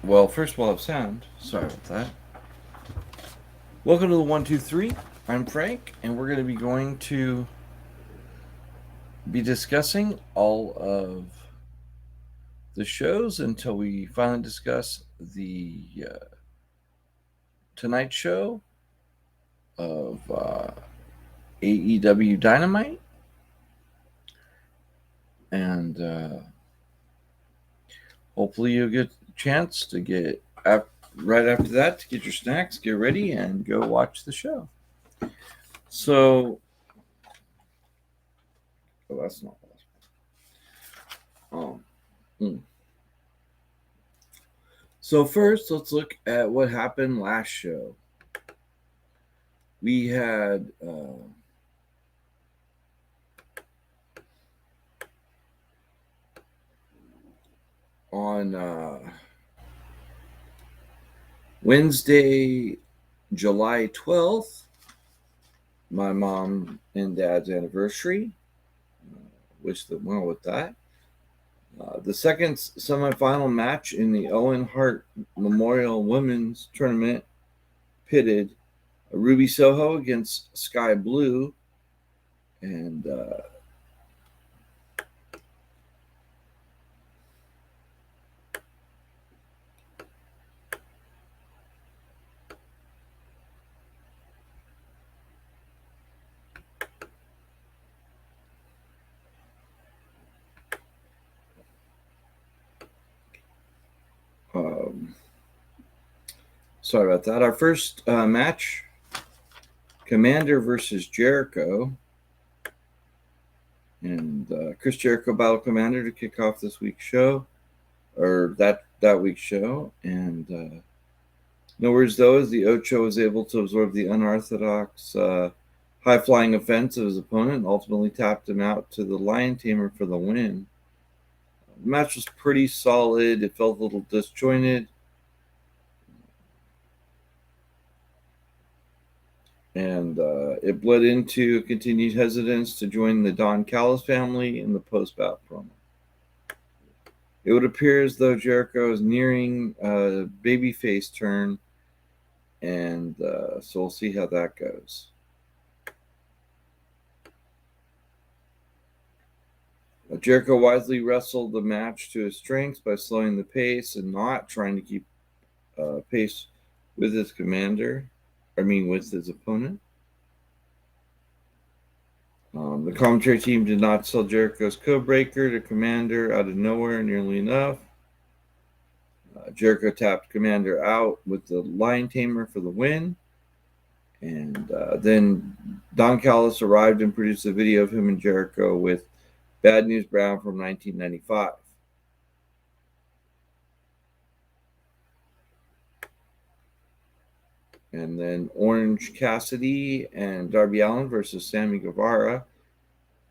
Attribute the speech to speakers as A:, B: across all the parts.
A: Well, first we'll have sound. Sorry about that. Welcome to the 123. I'm Frank, and we're going to be discussing all of the shows until we finally discuss the Tonight Show of AEW Dynamite. And hopefully you'll get a chance to right after that to get your snacks, get ready, and go watch the show. So, that's not possible. So first, let's look at what happened last show. We had on Wednesday, July 12th, my mom and dad's anniversary. Wish them well with that. The second semifinal match in the Owen Hart Memorial Women's Tournament pitted Ruby Soho against Sky Blue, and um, sorry about that. Our first match, Commander versus Jericho. And Chris Jericho battled Commander to kick off this week's show, or that week's show. And no words though, as the Ocho was able to absorb the unorthodox high-flying offense of his opponent and ultimately tapped him out to the Lion Tamer for the win. The match was pretty solid. It felt a little disjointed. And it bled into continued hesitance to join the Don Callis family in the post-bout promo. It would appear as though Jericho is nearing a babyface turn, and so we'll see how that goes. Jericho wisely wrestled the match to his strengths by slowing the pace and not trying to keep pace with his with his opponent. The commentary team did not sell Jericho's codebreaker to Commander out of nowhere nearly enough. Jericho tapped Commander out with the Lion Tamer for the win. And then Don Callis arrived and produced a video of him and Jericho with Bad News Brown from 1995. And then Orange Cassidy and Darby Allin versus Sammy Guevara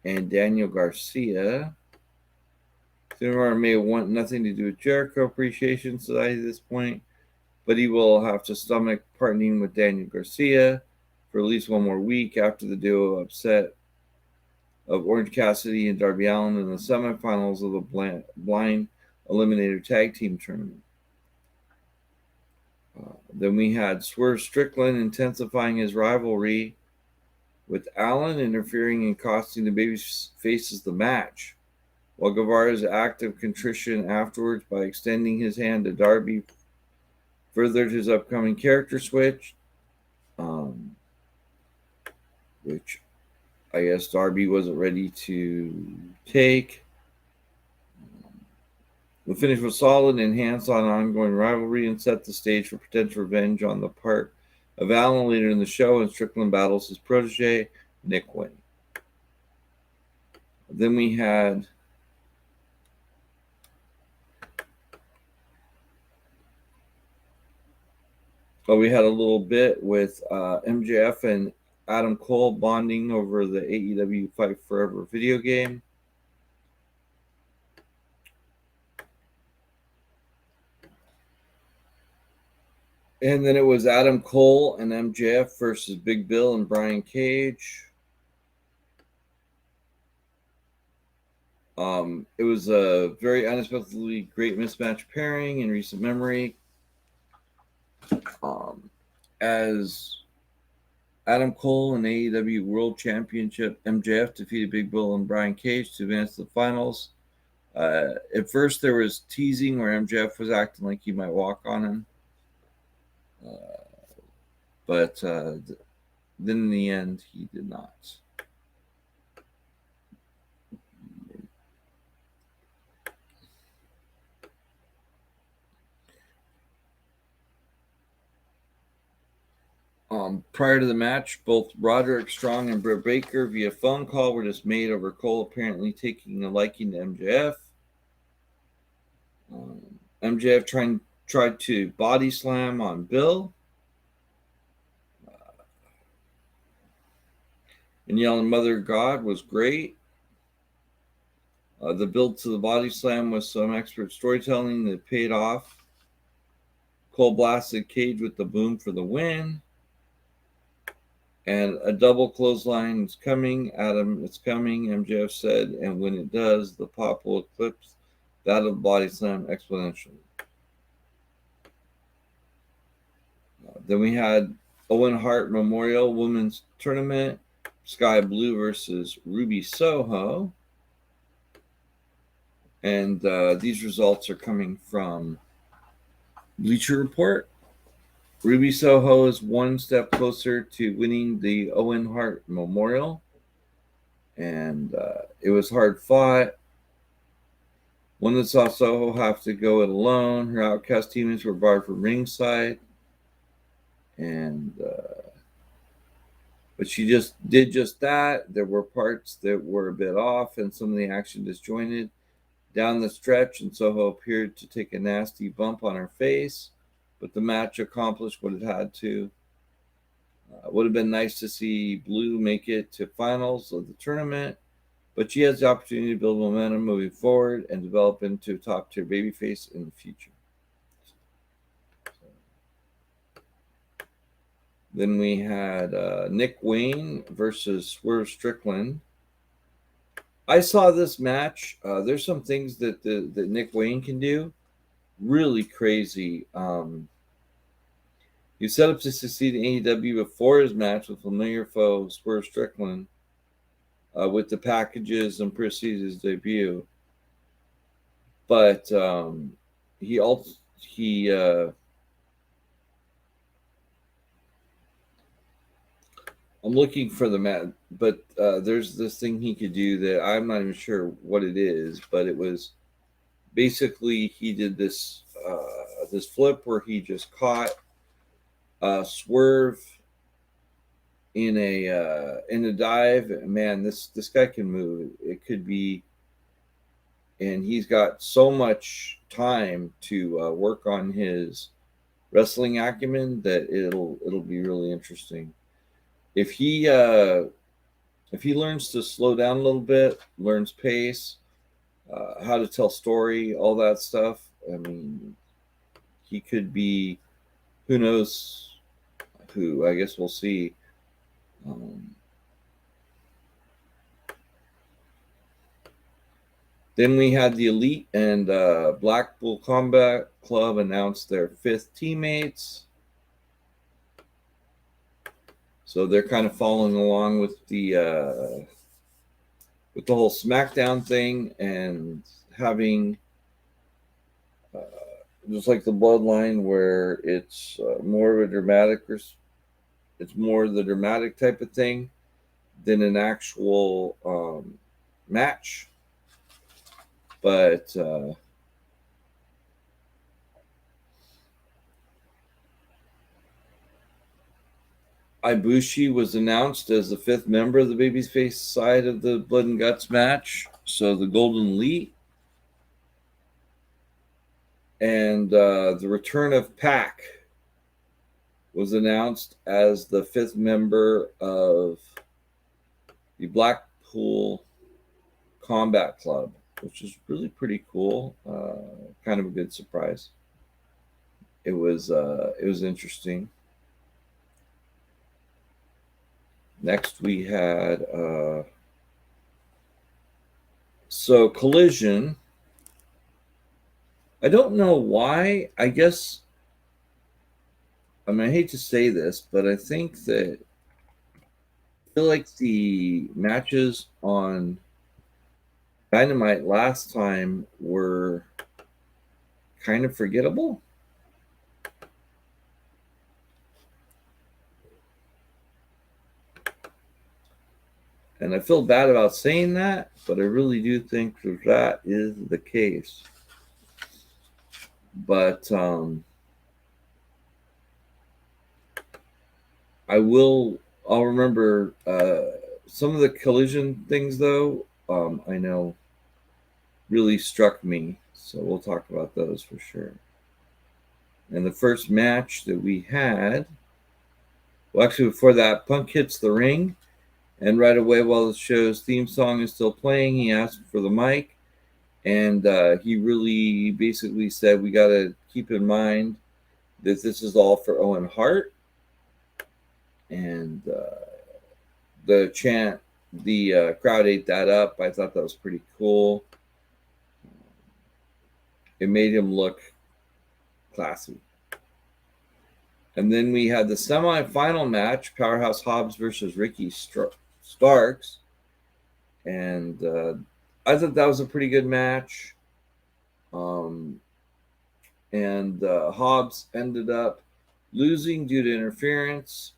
A: and Daniel Garcia. Guevara may want nothing to do with Jericho Appreciation Society at this point, but he will have to stomach partnering with Daniel Garcia for at least one more week after the duo upset of Orange Cassidy and Darby Allin in the semifinals of the Blind Eliminator Tag Team Tournament. Then we had Swerve Strickland intensifying his rivalry with Allin, interfering and costing the baby faces the match, while Guevara's act of contrition afterwards by extending his hand to Darby furthered his upcoming character switch, which I guess Darby wasn't ready to take. The finish was solid, enhanced on ongoing rivalry, and set the stage for potential revenge on the part of Allin later in the show, and Strickland battles his protege, Nick Wayne. Then we had a little bit with MJF and Adam Cole bonding over the AEW Fight Forever video game. And then it was Adam Cole and MJF versus Big Bill and Brian Cage. It was a very unexpectedly great mismatch pairing in recent memory. as Adam Cole and AEW World Championship, MJF defeated Big Bill and Brian Cage to advance to the finals. At first, there was teasing where MJF was acting like he might walk on him. But then in the end, he did not. Prior to the match, both Roderick Strong and Britt Baker via phone call were dismayed over Cole apparently taking a liking to MJF. MJF tried to body slam on Bill. And yelling Mother God was great. The build to the body slam was some expert storytelling that paid off. Cole blasted Cage with the boom for the win. And a double clothesline is coming. Adam, it's coming, MJF said. And when it does, the pop will eclipse that of the body slam exponentially. Then we had Owen Hart Memorial Women's Tournament. Sky Blue versus Ruby Soho. And these results are coming from Bleacher Report. Ruby Soho is one step closer to winning the Owen Hart Memorial. And it was hard fought. One that saw Soho have to go it alone. Her Outcast teammates were barred from ringside. And but she just did just that. There were parts that were a bit off and some of the action disjointed down the stretch, and Soho appeared to take a nasty bump on her face, but the match accomplished what it had to. Would have been nice to see Blue make it to finals of the tournament, but she has the opportunity to build momentum moving forward and develop into a top-tier babyface in the future. Then we had Nick Wayne versus Swerve Strickland. I saw this match. There's some things that Nick Wayne can do. Really crazy. He set up to succeed in AEW before his match with familiar foe Swerve Strickland with the packages and preceded his debut. But he I'm looking for the match, but there's this thing he could do that I'm not even sure what it is, but it was basically he did this this flip where he just caught Swerve in a dive. Man, this guy can move. It could be, and he's got so much time to work on his wrestling acumen that it'll be really interesting. If he learns to slow down a little bit, learns pace, how to tell story, all that stuff, I mean, he could be, who knows who, I guess we'll see. Then we had the Elite and Blackpool Combat Club announce their 5th teammates. So they're kind of following along with the whole SmackDown thing and having just like the Bloodline, where it's more of a dramatic, it's more the dramatic type of thing than an actual match. But Ibushi was announced as the 5th member of the babyface side of the Blood and Guts match. So the Golden Elite. And the return of Pac was announced as the 5th member of the Blackpool Combat Club, which is really pretty cool. Kind of a good surprise. It was interesting. Next, we had Collision. I don't know why. I guess I mean, I hate to say this, but I think that I feel like the matches on Dynamite last time were kind of forgettable. And I feel bad about saying that, but I really do think that that is the case. But I'll remember some of the collision things, though, I know really struck me. So we'll talk about those for sure. And the first match that we had, well, actually, before that, Punk hits the ring. And right away, while the show's theme song is still playing, he asked for the mic. And he really basically said, we got to keep in mind that this is all for Owen Hart. And the chant, the crowd ate that up. I thought that was pretty cool. It made him look classy. And then we had the semifinal match, Powerhouse Hobbs versus Ricky Starks. And I thought that was a pretty good match. And Hobbs ended up losing due to interference.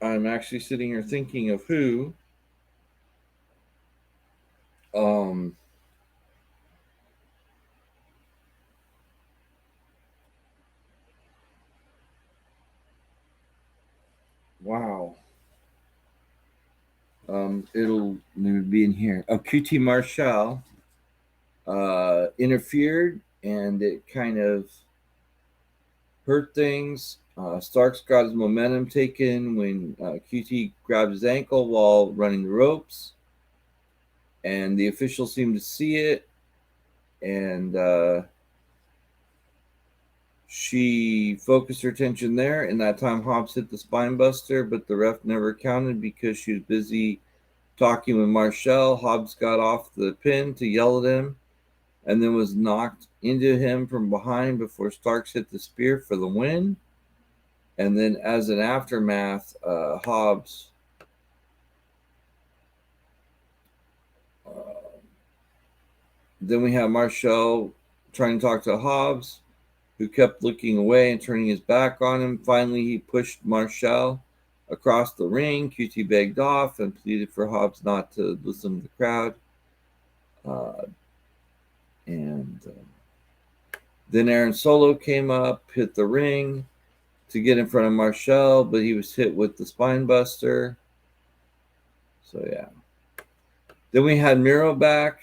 A: I'm actually sitting here thinking of who. Um, wow. It'll be in here. Oh, QT Marshall interfered, and it kind of hurt things. Starks got his momentum taken when QT grabbed his ankle while running the ropes, and the officials seemed to see it, and she focused her attention there. And that time, Hobbs hit the spine buster, but the ref never counted because she was busy talking with Marshall. Hobbs got off the pin to yell at him, and then was knocked into him from behind before Starks hit the spear for the win. And then, as an aftermath, Hobbs then we have Marshall trying to talk to Hobbs, who kept looking away and turning his back on him. Finally, he pushed Marshall across the ring. QT begged off and pleaded for Hobbs not to listen to the crowd. And then Aaron Solo came up, hit the ring to get in front of Marshall, but he was hit with the spine buster. So, yeah. Then we had Miro back.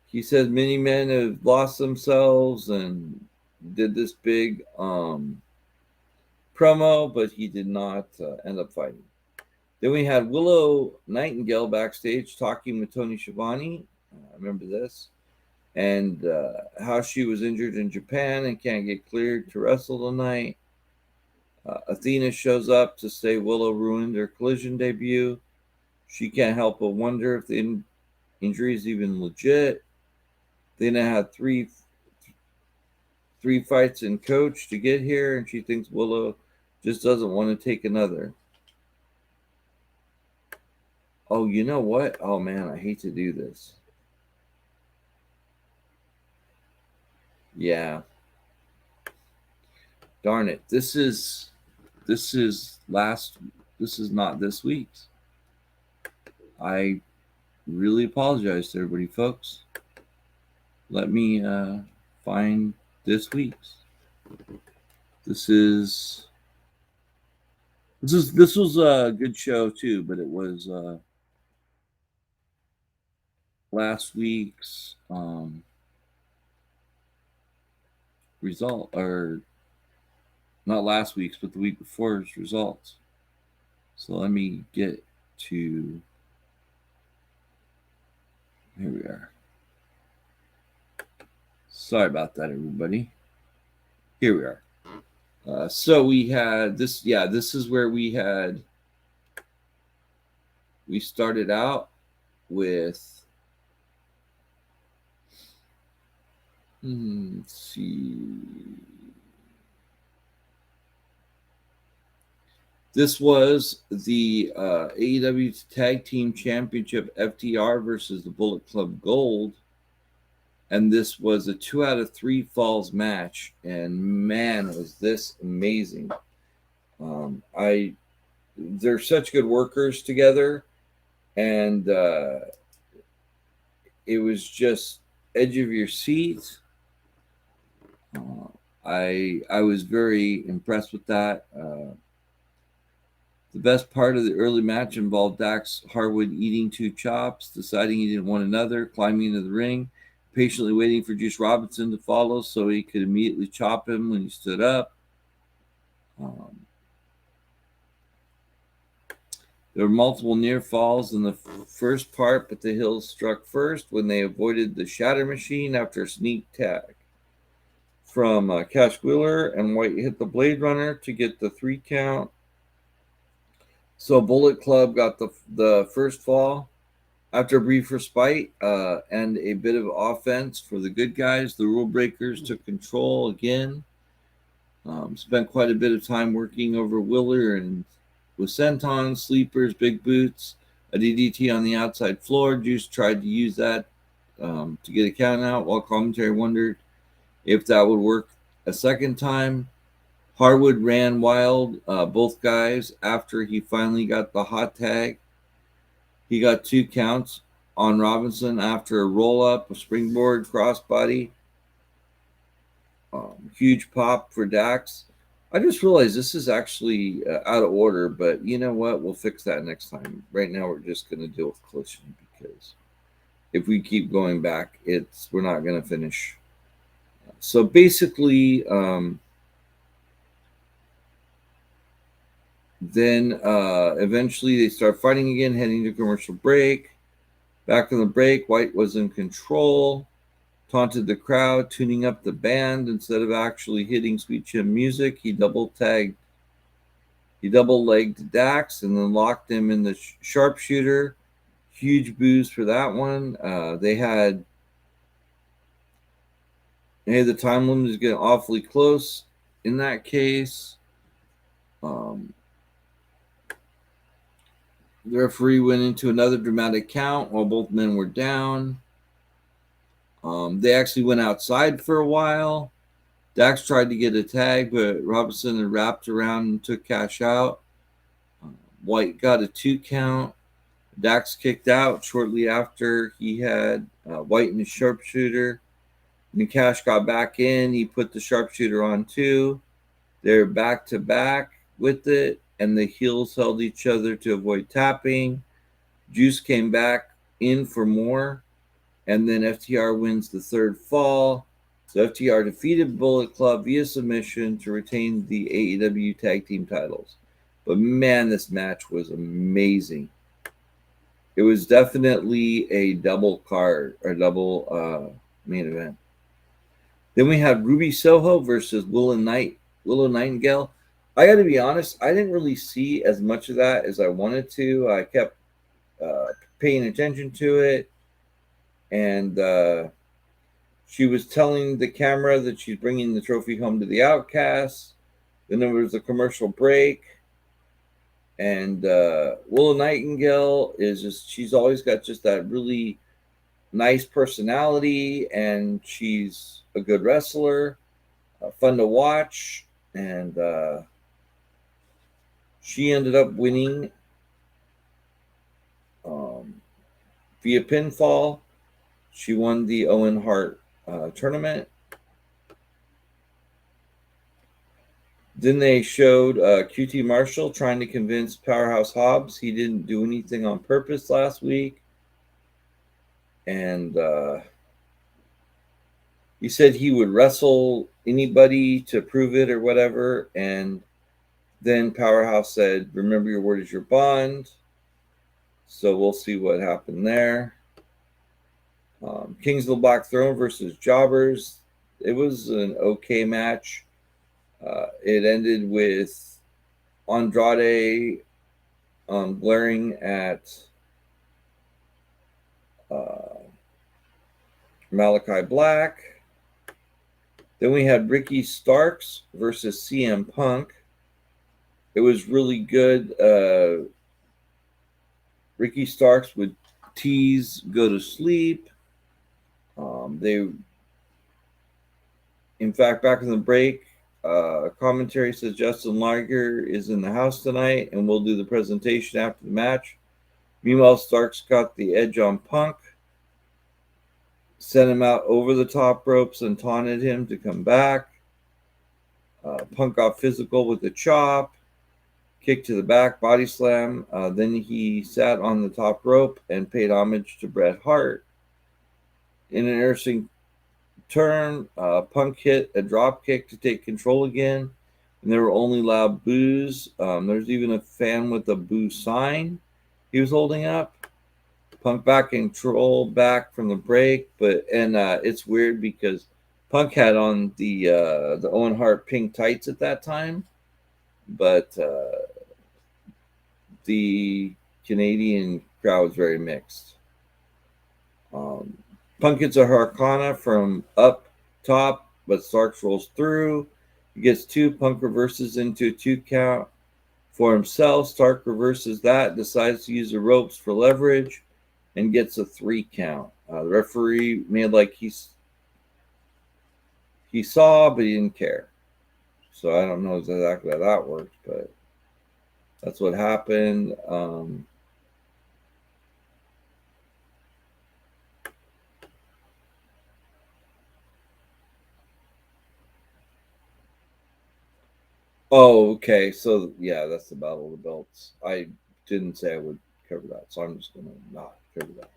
A: He said many men have lost themselves and did this big promo, but he did not end up fighting. Then we had Willow Nightingale backstage talking with Tony Schiavone. I remember this. And how she was injured in Japan and can't get cleared to wrestle tonight. Athena shows up to say Willow ruined her Collision debut. She can't help but wonder if the injury is even legit. Athena had three fights in coach to get here, and she thinks Willow just doesn't want to take another. Oh, you know what? Oh man, I hate to do this. Yeah. Darn it. This is not this week's. I really apologize to everybody, folks. Let me find this week's. This was a good show too, but it was last week's result, or not last week's, but the week before's results. So let me get to, here we are. Sorry about that, everybody. Here we are. So we had this. Yeah, this is where we started out with Let's see. This was the AEW Tag Team Championship FTR versus the Bullet Club Gold. And this was a 2 out of 3 falls match. And man, was this amazing. I They're such good workers together. And it was just edge of your seat. I was very impressed with that. The best part of the early match involved Dax Harwood eating 2 chops, deciding he didn't want another, climbing into the ring, patiently waiting for Juice Robinson to follow so he could immediately chop him when he stood up. There were multiple near falls in the first part, but the Hills struck first when they avoided the Shatter Machine after a sneak tag from Cash Wheeler, and White hit the Blade Runner to get the 3 count. So Bullet Club got the first fall. After a brief respite and a bit of offense for the good guys, the Rule Breakers took control again. Spent quite a bit of time working over Wheeler and with sentons, sleepers, big boots, a DDT on the outside floor. Juice tried to use that to get a count out, while commentary wondered if that would work a second time. Harwood ran wild, both guys, after he finally got the hot tag. He got 2 counts on Robinson after a roll-up, a springboard, crossbody. Huge pop for Dax. I just realized this is actually out of order, but you know what? We'll fix that next time. Right now, we're just going to deal with collision because if we keep going back, we're not going to finish. So basically, then eventually they start fighting again, heading to commercial break. Back on the break, White was in control, taunted the crowd, tuning up the band instead of actually hitting Sweet Chin music. He double-legged Dax and then locked him in the sharpshooter. Huge boos for that one. The time limit is getting awfully close in that case. The referee went into another dramatic count while both men were down. They actually went outside for a while. Dax tried to get a tag, but Robinson had wrapped around and took Cash out. White got a 2 count. Dax kicked out shortly after he had White in his sharpshooter. When Cash got back in, he put the sharpshooter on too. They're back to back with it, and the heels held each other to avoid tapping. Juice came back in for more, and then FTR wins the 3rd fall. So FTR defeated Bullet Club via submission to retain the AEW Tag Team titles. But man, this match was amazing. It was definitely a double card or double main event. Then we had Ruby Soho versus Willow Nightingale. I got to be honest, I didn't really see as much of that as I wanted to. I kept paying attention to it, and she was telling the camera that she's bringing the trophy home to the Outcasts. Then there was a commercial break, and Willow Nightingale she's always got just that really nice personality, and she's a good wrestler, fun to watch, and she ended up winning via pinfall. She won the Owen Hart tournament. Then they showed QT Marshall trying to convince Powerhouse Hobbs he didn't do anything on purpose last week. And he said he would wrestle anybody to prove it or whatever. And then Powerhouse said, remember your word is your bond. So we'll see what happened there. Kings of the Black Throne versus Jobbers. It was an okay match. It ended with Andrade glaring at Malachi Black. Then we had Ricky Starks versus CM Punk. It was really good. Ricky Starks would tease go to sleep. In fact, back in the break, commentary says Justin Liger is in the house tonight and we'll do the presentation after the match. Meanwhile, Starks got the edge on Punk, sent him out over the top ropes and taunted him to come back. Punk got physical with a chop, kick to the back, body slam. Then he sat on the top rope and paid homage to Bret Hart. In an interesting turn, Punk hit a drop kick to take control again, and there were only loud boos. There's even a fan with a boo sign he was holding up. Punk back in control, back from the break, and it's weird because Punk had on the Owen Hart pink tights at that time, but the Canadian crowd was very mixed. Punk gets a Hurricane from up top, but Starks rolls through. He gets two. Punk reverses into a 2 count for himself. Stark reverses that, decides to use the ropes for leverage, and gets a 3 count. The referee made like he saw, but he didn't care. So I don't know exactly how that worked, but that's what happened. Oh, okay. So yeah, that's the Battle of the Belts. I didn't say I would cover that, so I'm just gonna not cover that.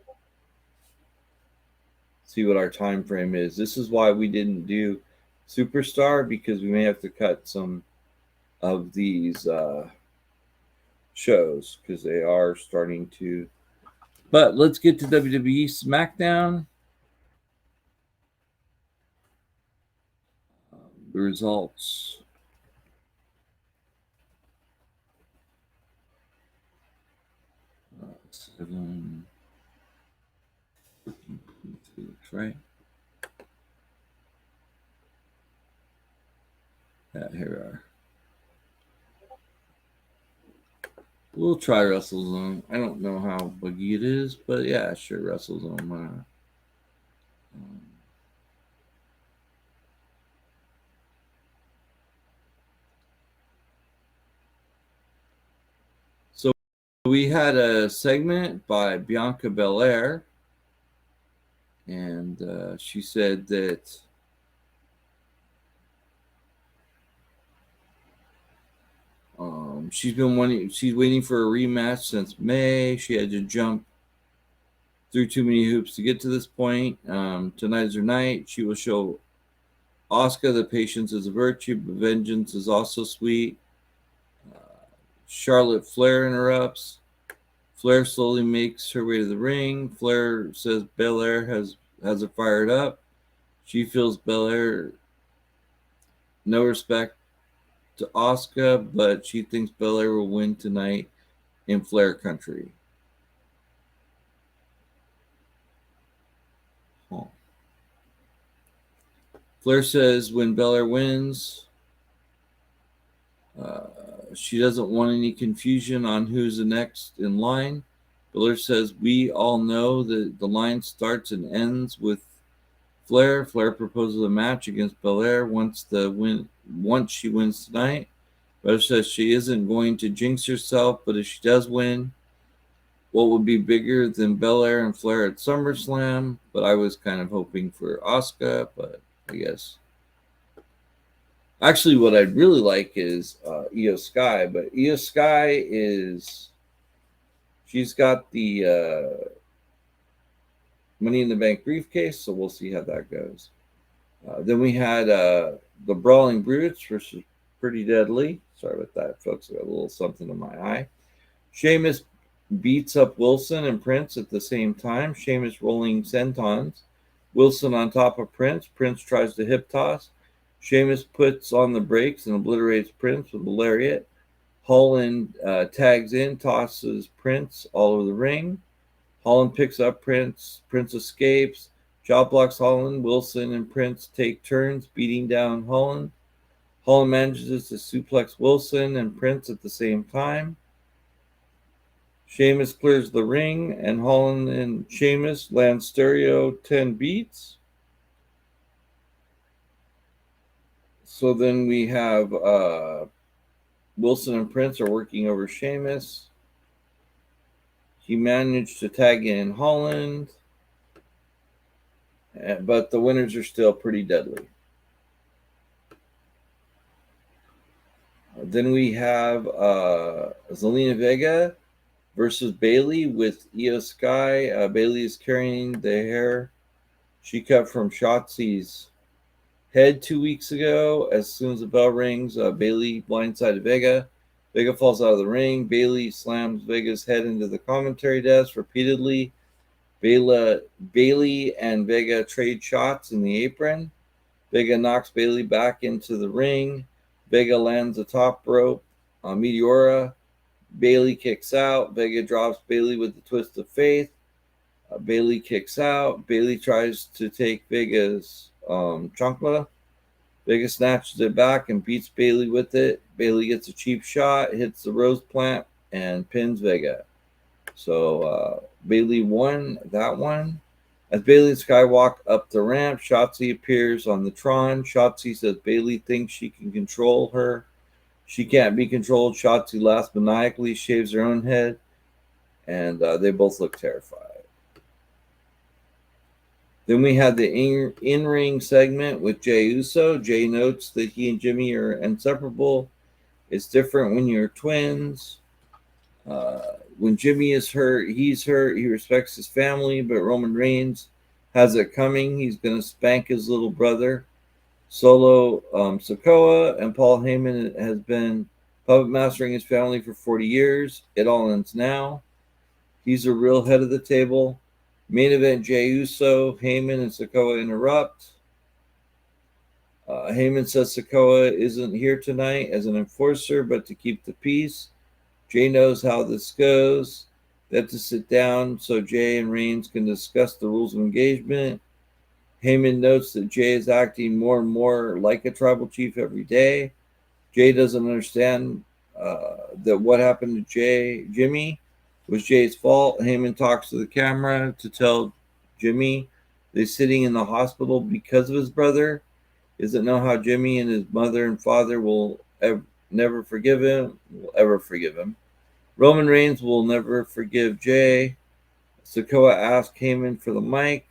A: See what our time frame is. This is why we didn't do Superstar, because we may have to cut some of these shows because they are starting to. But let's get to WWE SmackDown. The results. Seven. Right. Yeah, here we are. We'll try WrestleZone. I don't know how buggy it is, but yeah, sure, WrestleZone. So we had a segment by Bianca Belair, and she said that she's waiting for a rematch since May. She had to jump through too many hoops to get to this point. Tonight is her night. She will show Asuka that patience is a virtue, but vengeance is also sweet. Charlotte Flair interrupts. Flair slowly makes her way to the ring. Flair says Belair has her fired up. She feels Belair no respect to Asuka, but she thinks Belair will win tonight in Flair country. Flair says when Belair wins, she doesn't want any confusion on who's the next in line. Belair says we all know that the line starts and ends with Flair. Flair proposes a match against Belair once she wins tonight. Belair says she isn't going to jinx herself, but if she does win, what would be bigger than Belair and Flair at SummerSlam? But I was kind of hoping for Asuka, but I guess. Actually, what I'd really like is Io Sky, but Io Sky she's got the Money in the Bank briefcase, so we'll see how that goes. Then we had the Brawling Brutes versus Pretty Deadly. Sorry about that, folks. I got a little something in my eye. Sheamus beats up Wilson and Prince at the same time. Sheamus rolling sentons. Wilson on top of Prince. Prince tries to hip toss. Sheamus puts on the brakes and obliterates Prince with a lariat. Holland tags in, tosses Prince all over the ring. Holland picks up Prince. Prince escapes. Shaw blocks Holland. Wilson and Prince take turns beating down Holland. Holland manages to suplex Wilson and Prince at the same time. Sheamus clears the ring, and Holland and Sheamus land stereo 10 beats. So then we have Wilson and Prince are working over Sheamus. He managed to tag in Holland, but the winners are still pretty deadly. Then we have Zelina Vega versus Bayley with Io Sky. Bayley is carrying the hair she cut from Shotzi's head 2 weeks ago. As soon as the bell rings, Bayley blindsided Vega. Vega falls out of the ring. Bayley slams Vega's head into the commentary desk repeatedly. Bayley and Vega trade shots in the apron. Vega knocks Bayley back into the ring. Vega lands a top rope Meteora. Bayley kicks out. Vega drops Bayley with the twist of faith. Bayley kicks out. Bayley tries to take Vega's chancla. Vega snatches it back and beats Bayley with it. Bayley gets a cheap shot, hits the rose plant, and pins Vega. So Bayley won that one. As Bayley and Sky walk up the ramp, Shotzi appears on the Tron. Shotzi says Bayley thinks she can control her. She can't be controlled. Shotzi laughs maniacally, shaves her own head, and they both look terrified. Then we had the in-ring segment with Jey Uso. Jey notes that he and Jimmy are inseparable. It's different when you're twins. When Jimmy is hurt, he's hurt. He respects his family, but Roman Reigns has it coming. He's going to spank his little brother. Solo Sikoa and Paul Heyman has been puppet mastering his family for 40 years. It all ends now. He's a real head of the table. Main event, Jey Uso, Heyman, and Sikoa interrupt. Heyman says Sikoa isn't here tonight as an enforcer, but to keep the peace. Jey knows how this goes. They have to sit down so Jey and Reigns can discuss the rules of engagement. Heyman notes that Jey is acting more and more like a tribal chief every day. Jey doesn't understand that what happened to Jimmy was Jey's fault. Heyman talks to the camera to tell Jimmy that he's sitting in the hospital because of his brother. He doesn't know how Jimmy and his mother and father will ever forgive him. Roman Reigns will never forgive Jey. Sikoa asks Heyman for the mic.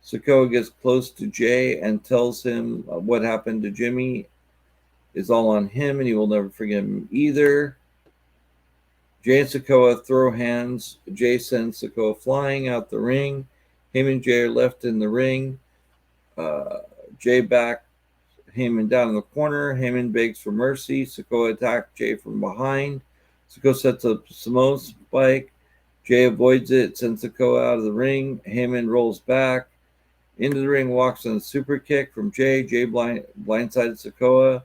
A: Sikoa gets close to Jey and tells him what happened to Jimmy is all on him and he will never forgive him either. Jey and Sikoa throw hands. Jey sends Sikoa flying out the ring. Heyman and Jey are left in the ring. Jey backs Heyman down in the corner. Heyman begs for mercy. Sikoa attacks Jey from behind. Sikoa sets up a Samoa spike. Jey avoids it, sends Sikoa out of the ring. Heyman rolls back. Into the ring, walks on a super kick from Jey. Jey blindsided Sikoa.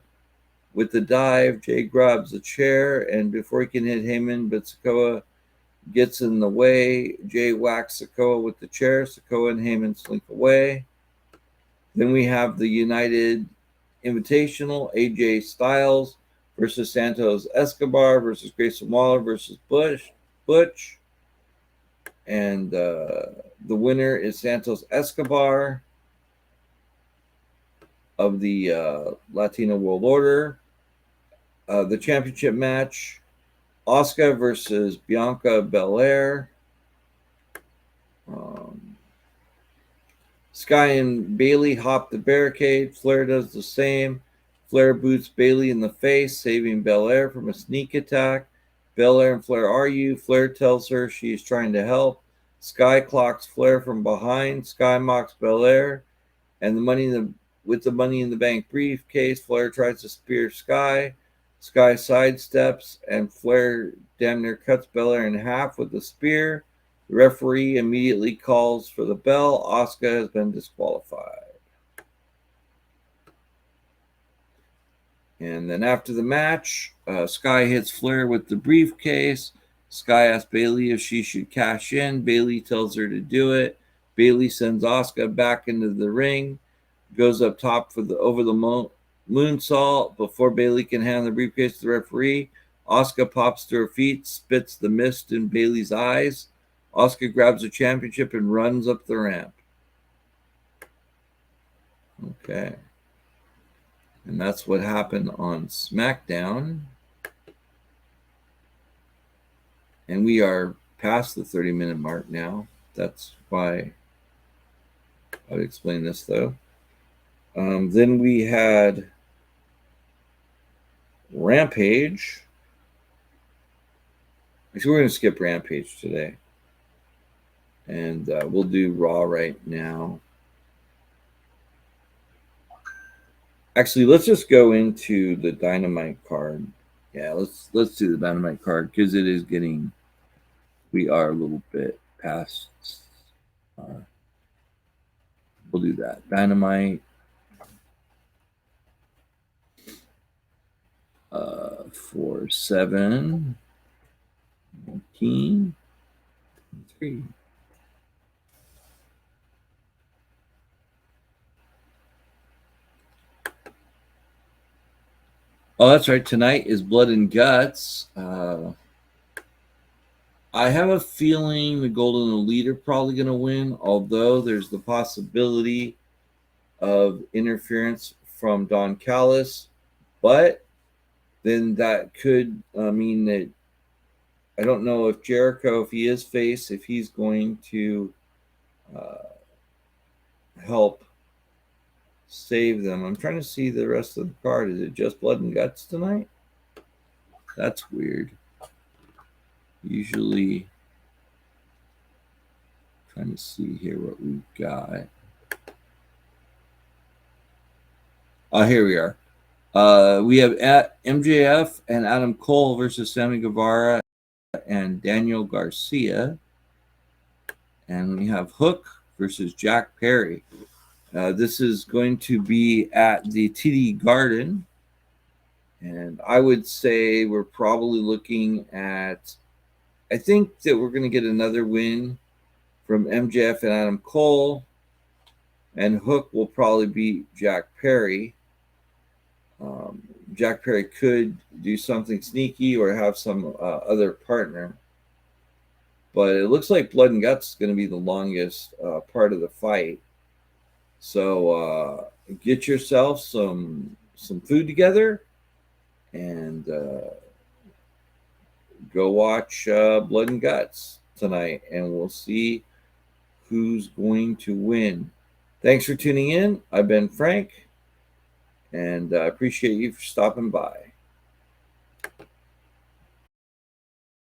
A: With the dive, Jey grabs a chair, and before he can hit Heyman, but Sikoa gets in the way. Jey whacks Sikoa with the chair. Sikoa and Heyman slink away. Then we have the United Invitational, AJ Styles versus Santos Escobar versus Grayson Waller versus Butch. And the winner is Santos Escobar of the Latino World Order. The championship match, Asuka versus Bianca Belair. Sky and Bayley hop the barricade. Flair does the same. Flair boots Bayley in the face, saving Belair from a sneak attack. Belair and Flair argue. Flair tells her she is trying to help. Sky clocks Flair from behind. Sky mocks Belair, and with the Money in the Bank briefcase, Flair tries to spear Sky. Sky sidesteps, and Flair damn near cuts Belair in half with the spear. The referee immediately calls for the bell. Asuka has been disqualified. And then after the match, Sky hits Flair with the briefcase. Sky asks Bayley if she should cash in. Bayley tells her to do it. Bayley sends Asuka back into the ring, goes up top for the over the moonsault before Bayley can hand the briefcase to the referee. Asuka pops to her feet, spits the mist in Bayley's eyes. Asuka grabs the championship and runs up the ramp. Okay. And that's what happened on SmackDown. And we are past the 30-minute mark now. That's why I would explain this, though. Then we had Rampage. Actually, we're going to skip Rampage today. And we'll do Raw right now. Actually, let's just go into the Dynamite card. Yeah, let's do the Dynamite card because it is getting. We are a little bit past. We'll do that. Dynamite. 4, 7, 19, 3. Oh, that's right. Tonight is Blood and Guts. I have a feeling the Golden Elite are probably going to win, although there's the possibility of interference from Don Callis. But then that could mean that I don't know if Jericho, if he is face, if he's going to help save them. I'm trying to see the rest of the card. Is it just Blood and Guts tonight? That's weird. Usually, trying to see here what we've got. Oh, here we are. We have MJF and Adam Cole versus Sammy Guevara and Daniel Garcia. And we have Hook versus Jack Perry. This is going to be at the TD Garden. And I would say we're probably looking at, I think that we're going to get another win from MJF and Adam Cole. And Hook will probably beat Jack Perry. Jack Perry could do something sneaky or have some other partner. But it looks like Blood and Guts is going to be the longest part of the fight. So get yourself some food together and go watch Blood and Guts tonight, and we'll see who's going to win. Thanks for tuning in. I've been Frank, and I appreciate you for stopping by.